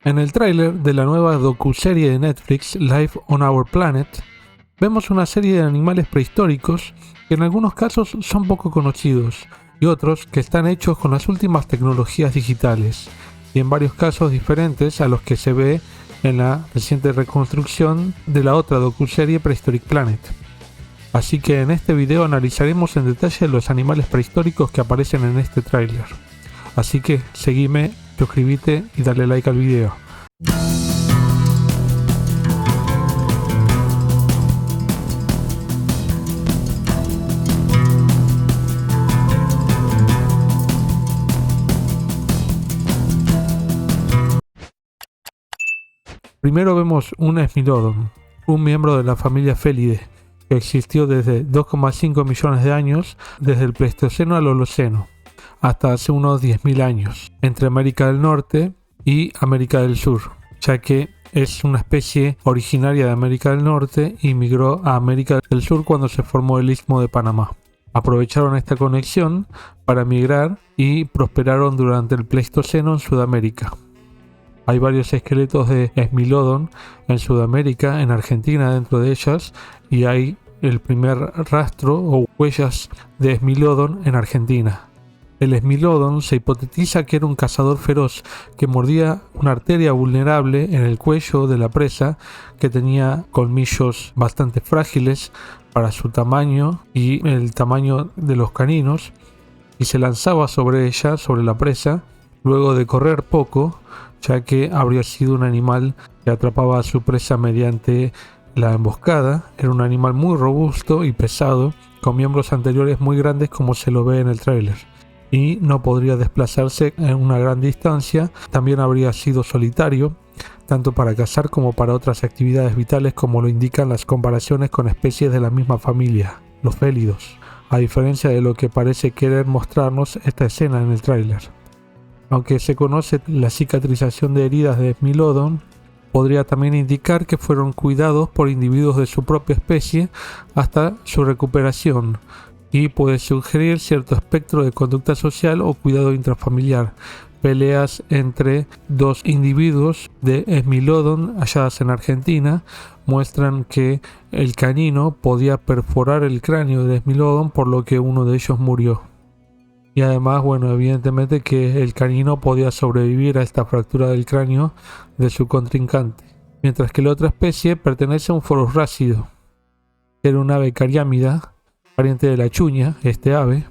En el tráiler de la nueva docuserie de Netflix, Life on Our Planet, vemos una serie de animales prehistóricos que en algunos casos son poco conocidos y otros que están hechos con las últimas tecnologías digitales y en varios casos diferentes a los que se ve en la reciente reconstrucción de la otra docuserie Prehistoric Planet. Así que en este video analizaremos en detalle los animales prehistóricos que aparecen en este tráiler. Así que seguime, suscríbete y dale like al video. Primero vemos un Esmilodon, un miembro de la familia Felidae, que existió desde 2,5 millones de años, desde el Pleistoceno al Holoceno, hasta hace unos 10.000 años, entre América del Norte y América del Sur, ya que es una especie originaria de América del Norte y migró a América del Sur cuando se formó el Istmo de Panamá. Aprovecharon esta conexión para migrar y prosperaron durante el Pleistoceno en Sudamérica. Hay varios esqueletos de Esmilodon en Sudamérica, en Argentina dentro de ellas, y hay el primer rastro o huellas de Esmilodon en Argentina. El Esmilodon se hipotetiza que era un cazador feroz que mordía una arteria vulnerable en el cuello de la presa, que tenía colmillos bastante frágiles para su tamaño y el tamaño de los caninos, y se lanzaba sobre ella, sobre la presa, luego de correr poco, ya que habría sido un animal que atrapaba a su presa mediante la emboscada. Era un animal muy robusto y pesado, con miembros anteriores muy grandes como se lo ve en el tráiler, y no podría desplazarse en una gran distancia. También habría sido solitario, tanto para cazar como para otras actividades vitales, como lo indican las comparaciones con especies de la misma familia, los félidos, a diferencia de lo que parece querer mostrarnos esta escena en el tráiler. Aunque se conoce la cicatrización de heridas de Esmilodon, podría también indicar que fueron cuidados por individuos de su propia especie hasta su recuperación, y puede sugerir cierto espectro de conducta social o cuidado intrafamiliar. Peleas entre dos individuos de Esmilodon halladas en Argentina muestran que el canino podía perforar el cráneo de Esmilodon, por lo que uno de ellos murió. Y además, evidentemente que el canino podía sobrevivir a esta fractura del cráneo de su contrincante. Mientras que la otra especie pertenece a un fororrácido. Era un ave cariámida, pariente de la chuña, este ave.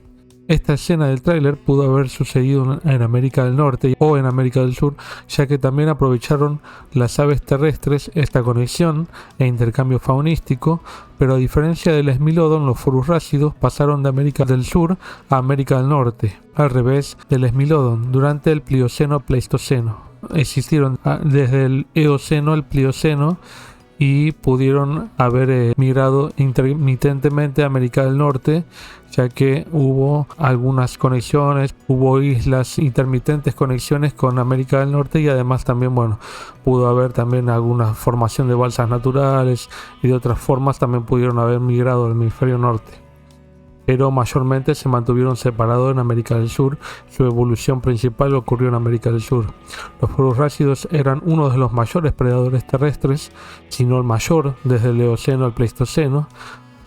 Esta escena del tráiler pudo haber sucedido en América del Norte o en América del Sur, ya que también aprovecharon las aves terrestres esta conexión e intercambio faunístico, pero a diferencia del Esmilodon, los forurrácidos pasaron de América del Sur a América del Norte, al revés del Esmilodon, durante el Plioceno-Pleistoceno. Existieron desde el Eoceno al Plioceno y pudieron haber migrado intermitentemente a América del Norte, ya que hubo algunas conexiones, hubo islas, intermitentes conexiones con América del Norte, y además también pudo haber también alguna formación de balsas naturales, y de otras formas también pudieron haber migrado al hemisferio norte. Pero mayormente se mantuvieron separados en América del Sur. Su evolución principal ocurrió en América del Sur. Los forurrácidos eran uno de los mayores predadores terrestres, si no el mayor, desde el Eoceno al Pleistoceno,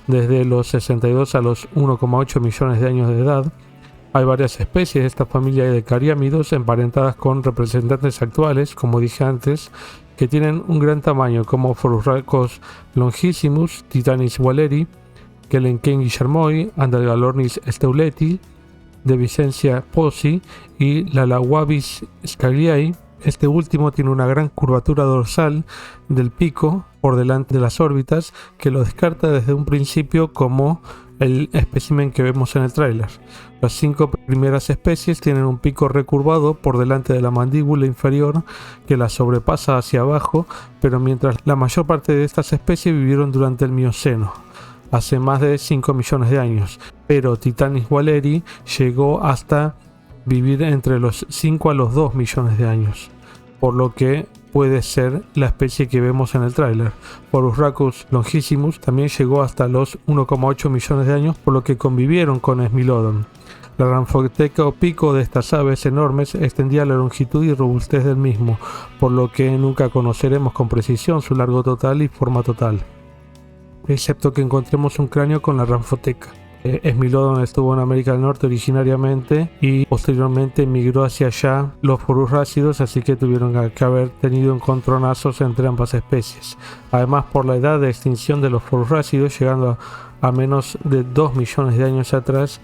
desde los 62 a los 1,8 millones de años de edad. Hay varias especies de esta familia de cariámidos emparentadas con representantes actuales, como dije antes, que tienen un gran tamaño, como Forurracos longissimus, Titanis walleri, Kelenken guillermoi, Andalgalornis steuleti, de Vicencia posi y Lalawabis scagliae. Este último tiene una gran curvatura dorsal del pico por delante de las órbitas, que lo descarta desde un principio como el espécimen que vemos en el tráiler. Las 5 primeras especies tienen un pico recurvado por delante de la mandíbula inferior que la sobrepasa hacia abajo, pero mientras la mayor parte de estas especies vivieron durante el Mioceno, hace más de 5 millones de años, pero Titanis walleri llegó hasta vivir entre los 5 a los 2 millones de años, por lo que puede ser la especie que vemos en el tráiler. Forurracus longissimus también llegó hasta los 1,8 millones de años, por lo que convivieron con Esmilodon. La ranfoteca o pico de estas aves enormes extendía la longitud y robustez del mismo, por lo que nunca conoceremos con precisión su largo total y forma total, excepto que encontremos un cráneo con la ranfoteca. Smilodon estuvo en América del Norte originariamente y posteriormente migró hacia allá los forurrácidos, así que tuvieron que haber tenido encontronazos entre ambas especies. Además, por la edad de extinción de los forurrácidos, llegando a menos de 2 millones de años atrás,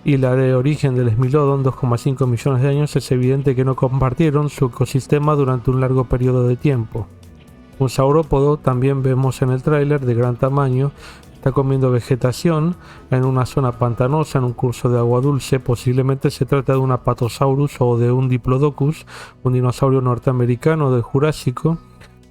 y la de origen del Smilodon, 2,5 millones de años, es evidente que no compartieron su ecosistema durante un largo periodo de tiempo. Un saurópodo también vemos en el tráiler, de gran tamaño. Está comiendo vegetación en una zona pantanosa en un curso de agua dulce. Posiblemente se trata de un Apatosaurus o de un Diplodocus, un dinosaurio norteamericano del Jurásico,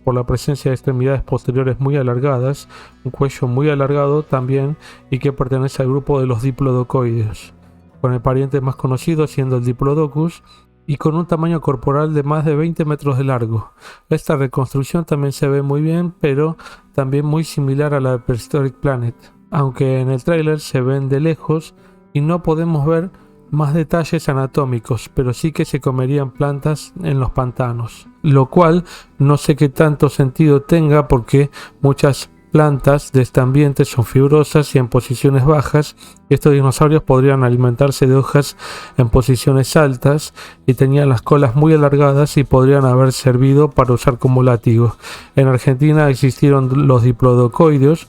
por la presencia de extremidades posteriores muy alargadas, un cuello muy alargado también, y que pertenece al grupo de los diplodocoides, con el pariente más conocido siendo el Diplodocus, y con un tamaño corporal de más de 20 metros de largo. Esta reconstrucción también se ve muy bien, pero también muy similar a la de Prehistoric Planet, aunque en el tráiler se ven de lejos y no podemos ver más detalles anatómicos, pero sí que se comerían plantas en los pantanos, lo cual no sé qué tanto sentido tenga, porque muchas plantas de este ambiente son fibrosas y en posiciones bajas, y estos dinosaurios podrían alimentarse de hojas en posiciones altas, y tenían las colas muy alargadas y podrían haber servido para usar como látigos. En Argentina existieron los diplodocoides,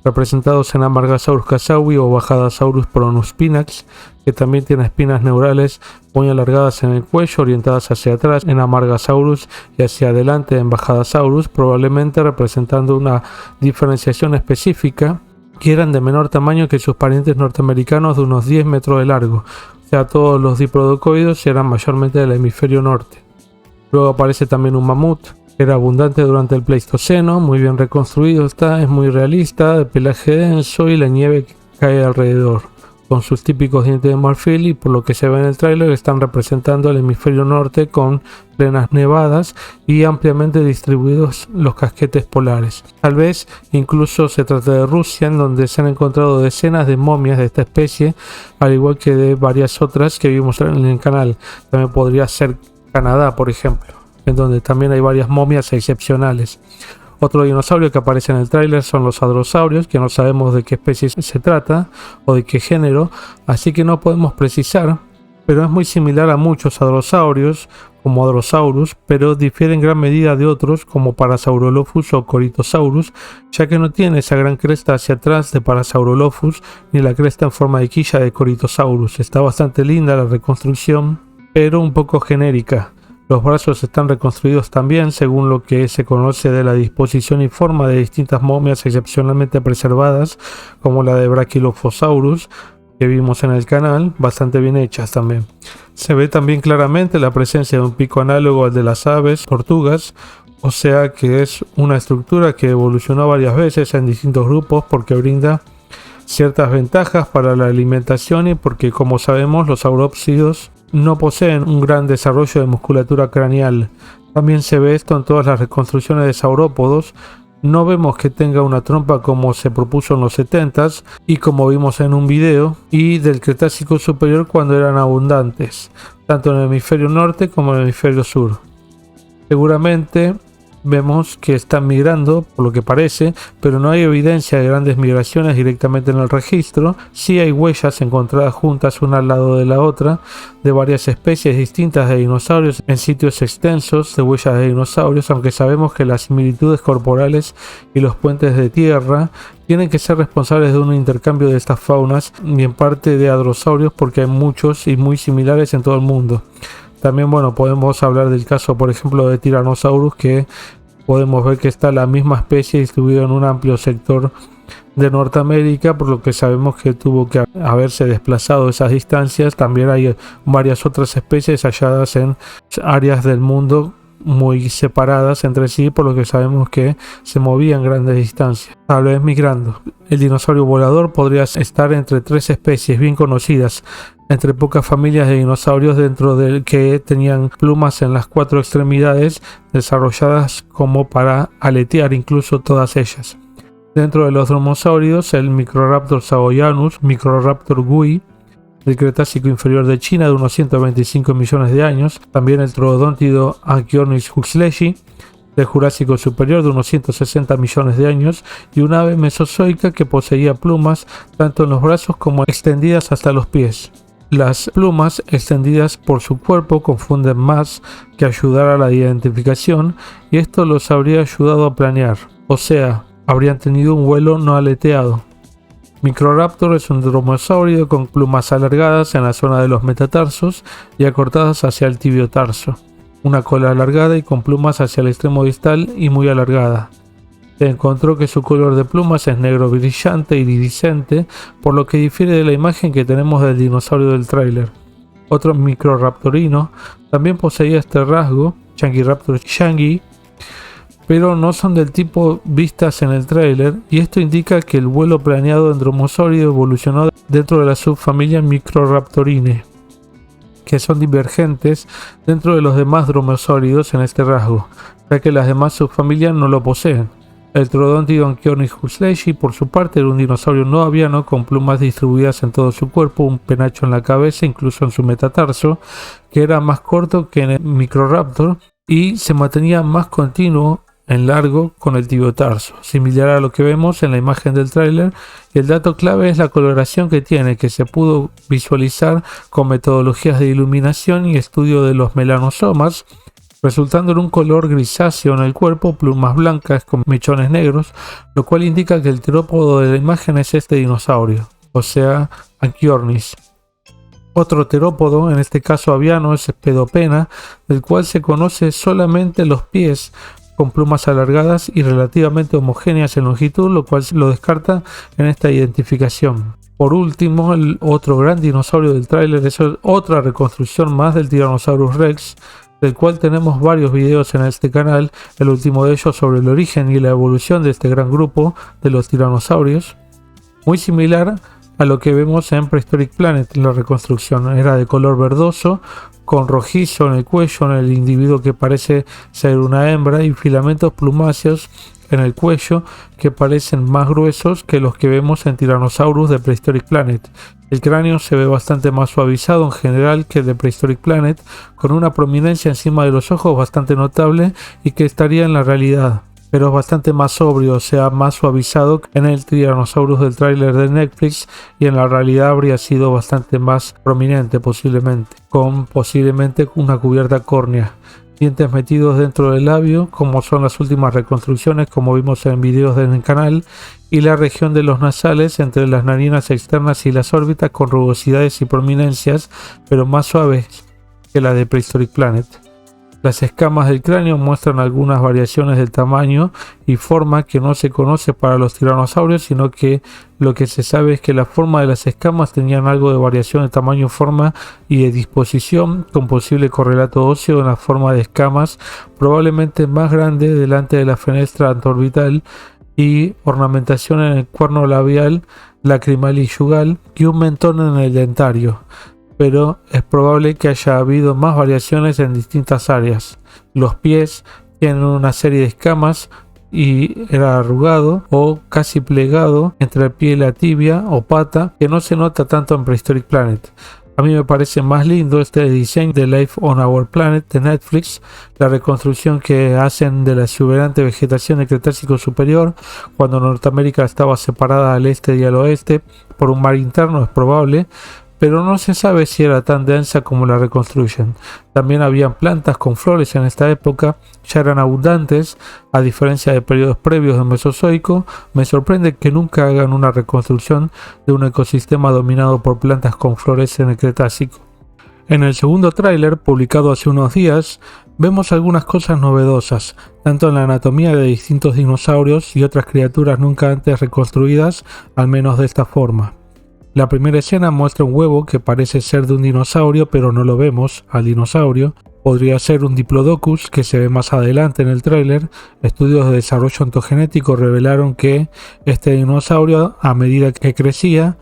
representados en Amargasaurus casaui o Bajadasaurus pronuspinax, que también tiene espinas neurales muy alargadas en el cuello, orientadas hacia atrás en Amargasaurus y hacia adelante en Bajadasaurus, probablemente representando una diferenciación específica, que eran de menor tamaño que sus parientes norteamericanos, de unos 10 metros de largo. O sea, todos los diplodocoides eran mayormente del hemisferio norte. Luego aparece también un mamut. Era abundante durante el Pleistoceno, muy bien reconstruido está, es muy realista, de pelaje denso y la nieve que cae alrededor, con sus típicos dientes de marfil, y por lo que se ve en el tráiler están representando el hemisferio norte con plenas nevadas y ampliamente distribuidos los casquetes polares. Tal vez incluso se trata de Rusia, en donde se han encontrado decenas de momias de esta especie, al igual que de varias otras que vimos en el canal. También podría ser Canadá, por ejemplo, en donde también hay varias momias excepcionales. Otro dinosaurio que aparece en el tráiler son los hadrosaurios, que no sabemos de qué especie se trata o de qué género, así que no podemos precisar, pero es muy similar a muchos hadrosaurios, como Hadrosaurus, pero difiere en gran medida de otros como Parasaurolophus o Corythosaurus, ya que no tiene esa gran cresta hacia atrás de Parasaurolophus ni la cresta en forma de quilla de Corythosaurus. Está bastante linda la reconstrucción, pero un poco genérica. Los brazos están reconstruidos también según lo que se conoce de la disposición y forma de distintas momias excepcionalmente preservadas, como la de Brachylophosaurus que vimos en el canal, bastante bien hechas también. Se ve también claramente la presencia de un pico análogo al de las aves tortugas, o sea que es una estructura que evolucionó varias veces en distintos grupos, porque brinda ciertas ventajas para la alimentación y porque, como sabemos, los saurópsidos no poseen un gran desarrollo de musculatura craneal. También se ve esto en todas las reconstrucciones de saurópodos. No vemos que tenga una trompa como se propuso en los 70s y como vimos en un video, y del Cretácico superior cuando eran abundantes, tanto en el hemisferio norte como en el hemisferio sur. Seguramente vemos que están migrando, por lo que parece, pero no hay evidencia de grandes migraciones directamente en el registro. Sí hay huellas encontradas juntas una al lado de la otra de varias especies distintas de dinosaurios en sitios extensos de huellas de dinosaurios, aunque sabemos que las similitudes corporales y los puentes de tierra tienen que ser responsables de un intercambio de estas faunas y en parte de hadrosaurios, porque hay muchos y muy similares en todo el mundo. También, bueno, podemos hablar del caso, por ejemplo, de Tyrannosaurus, que podemos ver que está la misma especie distribuida en un amplio sector de Norteamérica, por lo que sabemos que tuvo que haberse desplazado esas distancias. También hay varias otras especies halladas en áreas del mundo muy separadas entre sí, por lo que sabemos que se movían grandes distancias, tal vez migrando. El dinosaurio volador podría estar entre tres especies bien conocidas, entre pocas familias de dinosaurios dentro del que tenían plumas en las cuatro extremidades desarrolladas como para aletear, incluso todas ellas. Dentro de los dromaeosáuridos, el Microraptor sagoyanus, Microraptor gui, del Cretácico inferior de China de unos 125 millones de años, también el troodóntido Anchiornis huxleyi del Jurásico superior de unos 160 millones de años y un ave mesozoica que poseía plumas tanto en los brazos como extendidas hasta los pies. Las plumas extendidas por su cuerpo confunden más que ayudar a la identificación y esto los habría ayudado a planear, o sea, habrían tenido un vuelo no aleteado. Microraptor es un dromaeosáurido con plumas alargadas en la zona de los metatarsos y acortadas hacia el tibiotarso, una cola alargada y con plumas hacia el extremo distal y muy alargada. Se encontró que su color de plumas es negro brillante y iridiscente, por lo que difiere de la imagen que tenemos del dinosaurio del tráiler. Otro microraptorino también poseía este rasgo, Changuiraptor changi, pero no son del tipo vistas en el tráiler, y esto indica que el vuelo planeado en dromaeosáurido evolucionó dentro de la subfamilia Microraptorinae, que son divergentes dentro de los demás dromaeosáuridos en este rasgo, ya que las demás subfamilias no lo poseen. El troodóntido Anchiornis huxleyi, por su parte, era un dinosaurio no aviano con plumas distribuidas en todo su cuerpo, un penacho en la cabeza, incluso en su metatarso, que era más corto que en el Microraptor y se mantenía más continuo en largo con el tibiotarso, similar a lo que vemos en la imagen del tráiler. Y el dato clave es la coloración que tiene, que se pudo visualizar con metodologías de iluminación y estudio de los melanosomas, resultando en un color grisáceo en el cuerpo, plumas blancas con mechones negros, lo cual indica que el terópodo de la imagen es este dinosaurio, o sea, Anchiornis. Otro terópodo, en este caso aviano, es Spedopena, del cual se conoce solamente los pies, con plumas alargadas y relativamente homogéneas en longitud, lo cual lo descarta en esta identificación. Por último, el otro gran dinosaurio del tráiler es otra reconstrucción más del Tyrannosaurus Rex, del cual tenemos varios videos en este canal, el último de ellos sobre el origen y la evolución de este gran grupo de los tiranosaurios, muy similar a lo que vemos en Prehistoric Planet. La reconstrucción era de color verdoso, con rojizo en el cuello en el individuo que parece ser una hembra y filamentos plumáceos en el cuello que parecen más gruesos que los que vemos en Tyrannosaurus de Prehistoric Planet. El cráneo se ve bastante más suavizado en general que el de Prehistoric Planet, con una prominencia encima de los ojos bastante notable y que estaría en la realidad, pero es bastante más sobrio, o sea, más suavizado en el Tyrannosaurus del tráiler de Netflix, y en la realidad habría sido bastante más prominente posiblemente, con posiblemente una cubierta córnea, dientes metidos dentro del labio, como son las últimas reconstrucciones como vimos en videos del canal, y la región de los nasales entre las narinas externas y las órbitas con rugosidades y prominencias, pero más suaves que la de Prehistoric Planet. Las escamas del cráneo muestran algunas variaciones del tamaño y forma que no se conoce para los tiranosaurios, sino que lo que se sabe es que la forma de las escamas tenían algo de variación de tamaño, forma y de disposición, con posible correlato óseo en la forma de escamas, probablemente más grande delante de la fenestra anteorbital, y ornamentación en el cuerno labial, lacrimal y yugal, y un mentón en el dentario. Pero es probable que haya habido más variaciones en distintas áreas. Los pies tienen una serie de escamas y era arrugado o casi plegado entre el pie y la tibia o pata, que no se nota tanto en Prehistoric Planet. A mí me parece más lindo este diseño de Life on Our Planet de Netflix, la reconstrucción que hacen de la exuberante vegetación del Cretácico superior, cuando Norteamérica estaba separada al este y al oeste por un mar interno, es probable, pero no se sabe si era tan densa como la reconstruyen. También habían plantas con flores en esta época, ya eran abundantes, a diferencia de periodos previos del Mesozoico. Me sorprende que nunca hagan una reconstrucción de un ecosistema dominado por plantas con flores en el Cretácico. En el segundo tráiler, publicado hace unos días, vemos algunas cosas novedosas, tanto en la anatomía de distintos dinosaurios y otras criaturas nunca antes reconstruidas, al menos de esta forma. La primera escena muestra un huevo que parece ser de un dinosaurio, pero no lo vemos al dinosaurio. Podría ser un Diplodocus, que se ve más adelante en el tráiler. Estudios de desarrollo ontogenético revelaron que este dinosaurio, a medida que crecía,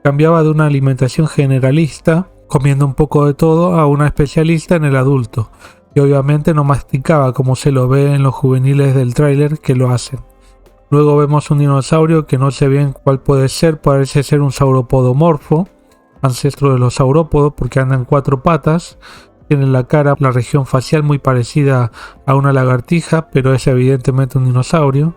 cambiaba de una alimentación generalista, comiendo un poco de todo, a una especialista en el adulto, y obviamente no masticaba como se lo ve en los juveniles del tráiler que lo hacen. Luego vemos un dinosaurio que no sé bien cuál puede ser, parece ser un sauropodomorfo, ancestro de los saurópodos porque anda en 4 patas. Tiene la cara, la región facial muy parecida a una lagartija, pero es evidentemente un dinosaurio.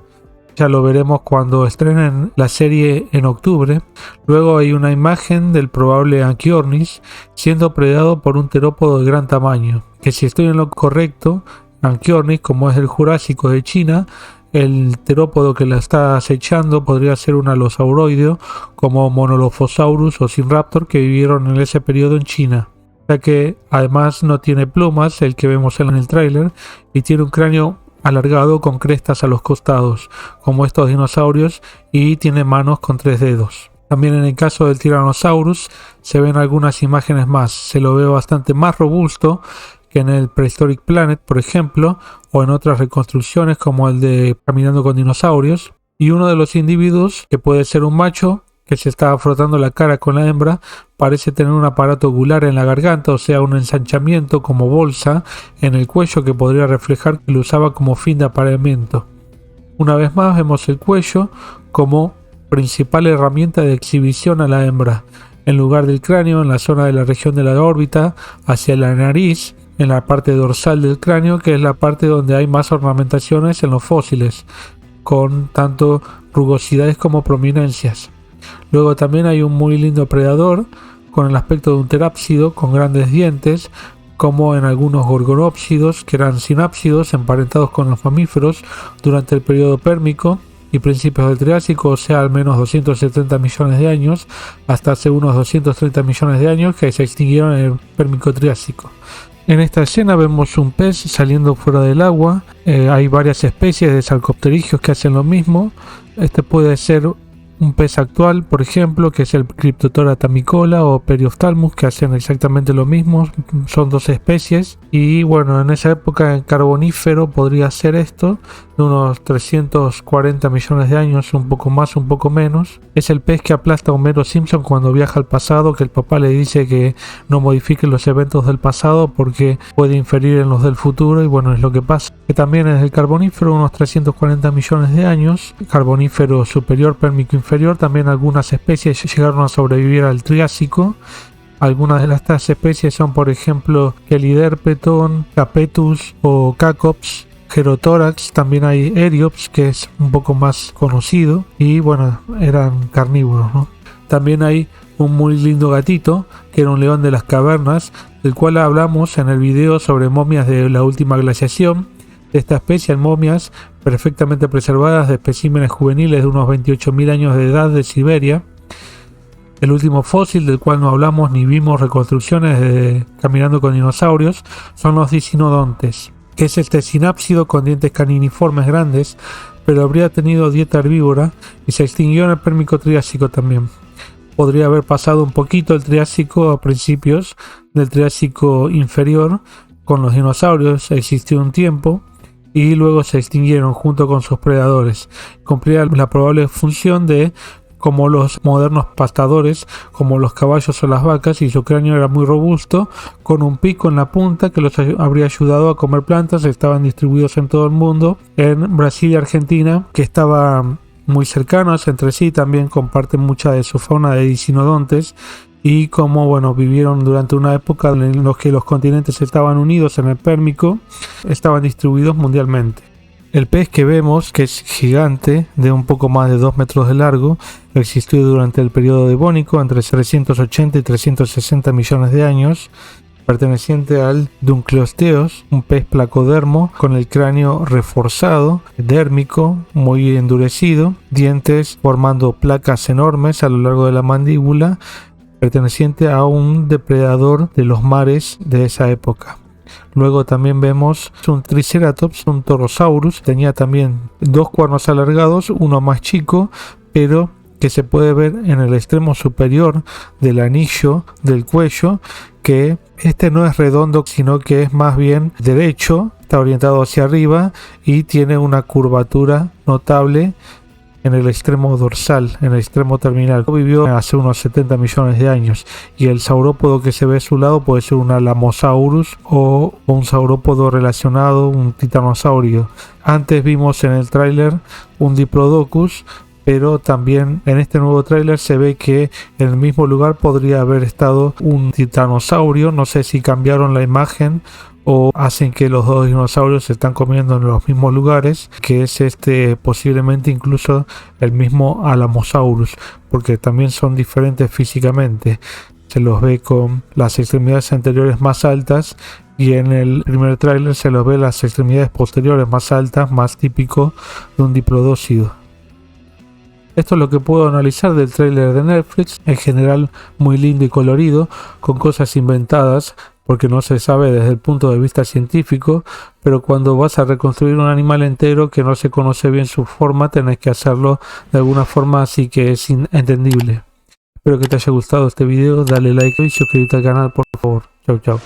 Ya lo veremos cuando estrenen la serie en octubre. Luego hay una imagen del probable Anchiornis siendo predado por un terópodo de gran tamaño. Que si estoy en lo correcto, Anchiornis, como es el Jurásico de China, el terópodo que la está acechando podría ser un alosauroideo como Monolophosaurus o Sinraptor que vivieron en ese periodo en China, ya que además no tiene plumas, el que vemos en el tráiler, y tiene un cráneo alargado con crestas a los costados, como estos dinosaurios, y tiene manos con 3 dedos. También en el caso del Tyrannosaurus se ven algunas imágenes más, se lo ve bastante más robusto que en el Prehistoric Planet, por ejemplo, o en otras reconstrucciones como el de Caminando con Dinosaurios, y uno de los individuos, que puede ser un macho, que se está frotando la cara con la hembra, parece tener un aparato ocular en la garganta, o sea, un ensanchamiento como bolsa en el cuello que podría reflejar que lo usaba como fin de apareamiento. Una vez más vemos el cuello como principal herramienta de exhibición a la hembra, en lugar del cráneo, en la zona de la región de la órbita, hacia la nariz, en la parte dorsal del cráneo, que es la parte donde hay más ornamentaciones en los fósiles, con tanto rugosidades como prominencias. Luego también hay un muy lindo predador con el aspecto de un terápsido con grandes dientes, como en algunos gorgonópsidos que eran sinápsidos emparentados con los mamíferos durante el periodo pérmico y principios del Triásico, o sea, al menos 270 millones de años, hasta hace unos 230 millones de años que se extinguieron en el Pérmico Triásico. En esta escena vemos un pez saliendo fuera del agua. Hay varias especies de sarcopterigios que hacen lo mismo. Este puede ser un pez actual, por ejemplo, que es el Cryptotora tamicola o Periophthalmus, que hacen exactamente lo mismo. Son 2 especies. Y bueno, en esa época en Carbonífero podría ser esto, de unos 340 millones de años, un poco más, un poco menos. Es el pez que aplasta a Homero Simpson cuando viaja al pasado, que el papá le dice que no modifique los eventos del pasado porque puede inferir en los del futuro, y bueno, es lo que pasa. Que también es del Carbonífero, unos 340 millones de años. Carbonífero superior, Pérmico inferior. También algunas especies llegaron a sobrevivir al Triásico. Algunas de estas especies son, por ejemplo, Cheliderpeton, Capetus o Cacops. Gerotórax, también hay Eriops, que es un poco más conocido, y bueno, eran carnívoros, ¿no? También hay un muy lindo gatito, que era un león de las cavernas, del cual hablamos en el video sobre momias de la última glaciación. De esta especie hay momias perfectamente preservadas de especímenes juveniles de unos 28.000 años de edad de Siberia. El último fósil del cual no hablamos ni vimos reconstrucciones de Caminando con Dinosaurios son los Dicinodontes, que es este sinápsido con dientes caniniformes grandes, pero habría tenido dieta herbívora y se extinguió en el Pérmico Triásico también. Podría haber pasado un poquito el Triásico a principios del Triásico inferior con los dinosaurios, existió un tiempo y luego se extinguieron junto con sus predadores. Cumplía la probable función de como los modernos pastadores, como los caballos o las vacas, y su cráneo era muy robusto, con un pico en la punta que los habría ayudado a comer plantas. Estaban distribuidos en todo el mundo, en Brasil y Argentina, que estaban muy cercanos entre sí, también comparten mucha de su fauna de dicinodontes, y como bueno, vivieron durante una época en la que los continentes estaban unidos en el Pérmico, estaban distribuidos mundialmente. El pez que vemos, que es gigante, de un poco más de 2 metros de largo, existió durante el periodo devónico, entre 380 y 360 millones de años, perteneciente al Dunkleosteus, un pez placodermo con el cráneo reforzado, dérmico, muy endurecido, dientes formando placas enormes a lo largo de la mandíbula, perteneciente a un depredador de los mares de esa época. Luego también vemos un Triceratops, un Torosaurus, tenía también 2 cuernos alargados, uno más chico, pero que se puede ver en el extremo superior del anillo del cuello, que este no es redondo, sino que es más bien derecho, está orientado hacia arriba y tiene una curvatura notable en el extremo dorsal, en el extremo terminal. Vivió hace unos 70 millones de años, y el saurópodo que se ve a su lado puede ser un Alamosaurus o un saurópodo relacionado, un titanosaurio. Antes vimos en el tráiler un Diplodocus, pero también en este nuevo tráiler se ve que en el mismo lugar podría haber estado un titanosaurio. No sé si cambiaron la imagen o hacen que los dos dinosaurios se están comiendo en los mismos lugares, que es posiblemente incluso el mismo Alamosaurus, porque también son diferentes físicamente. Se los ve con las extremidades anteriores más altas y en el primer tráiler se los ve las extremidades posteriores más altas, más típico de un diplodócido. Esto es lo que puedo analizar del tráiler de Netflix. En general muy lindo y colorido, con cosas inventadas porque no se sabe desde el punto de vista científico, pero cuando vas a reconstruir un animal entero que no se conoce bien su forma, tenés que hacerlo de alguna forma así que es entendible. Espero que te haya gustado este video, dale like y suscríbete al canal por favor. Chau chau.